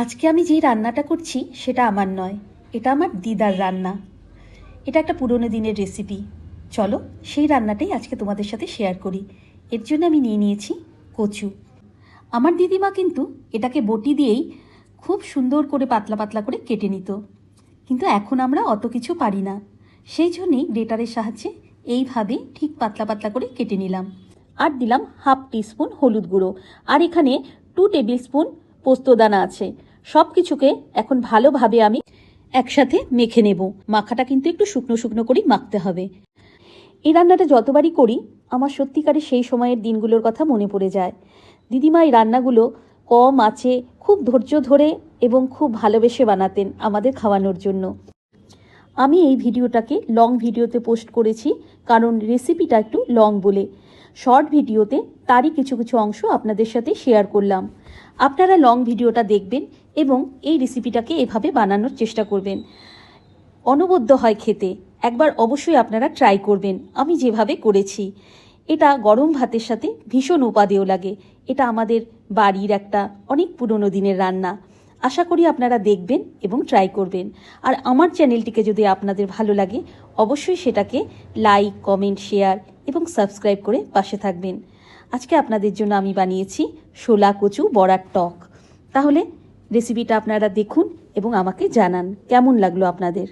আজকে আমি যে রান্নাটা করছি সেটা আমার নয়, এটা আমার দিদার রান্না। এটা একটা পুরনো দিনের রেসিপি। চলো সেই রান্নাটাই আজকে তোমাদের সাথে শেয়ার করি। এর জন্য আমি নিয়ে নিয়েছি কচু। আমার দিদিমা কিন্তু এটাকে বটি দিয়েই খুব সুন্দর করে পাতলা পাতলা করে কেটে নিত, কিন্তু এখন আমরা অত কিছু পারি না। সেই জন্যেই গ্রেটারের সাহায্যে এইভাবে ঠিক পাতলা পাতলা করে কেটে নিলাম। আর দিলাম হাফ টিস্পুন হলুদ গুঁড়ো, আর এখানে 2 টেবিল স্পুন পোস্তদানা আছে। সব কিছুকে এখন ভালোভাবে আমি একসাথে মেখে নেব। মাখাটা কিন্তু একটু শুকনো শুকনো করেই মাখতে হবে। এই রান্নাটা যতবারই করি আমার সত্যিকারে সেই সময়ের দিনগুলোর কথা মনে পড়ে যায়। দিদিমা এই রান্নাগুলো কম আঁচে খুব ধৈর্য ধরে এবং খুব ভালোবেসে বানাতেন আমাদের খাওয়ানোর জন্য। আমি এই ভিডিওটাকে লং ভিডিওতে পোস্ট করেছি, কারণ রেসিপিটা একটু লং বলে। শর্ট ভিডিওতে তারই কিছু কিছু অংশ আপনাদের সাথে শেয়ার করলাম। আপনারা লং ভিডিওটা দেখবেন এবং এই রেসিপিটাকে এভাবে বানানোর চেষ্টা করবেন। অনবদ্য হয় খেতে, একবার অবশ্যই আপনারা ট্রাই করবেন আমি যেভাবে করেছি। এটা গরম ভাতের সাথে ভীষণ উপাদেয় লাগে। এটা আমাদের বাড়ির একটা অনেক পুরনো দিনের রান্না। আশা করি আপনারা দেখবেন এবং ট্রাই করবেন। আর আমার চ্যানেলটিকে যদি আপনাদের ভালো লাগে অবশ্যই সেটাকে লাইক, কমেন্ট, শেয়ার এবং সাবস্ক্রাইব করে পাশে থাকবেন। আজকে আপনাদের জন্য আমি বানিয়েছি শোলা কচু বড়ার টক। তাহলে রেসিপিটা আপনারা দেখুন এবং আমাকে জানান কেমন লাগলো আপনাদের।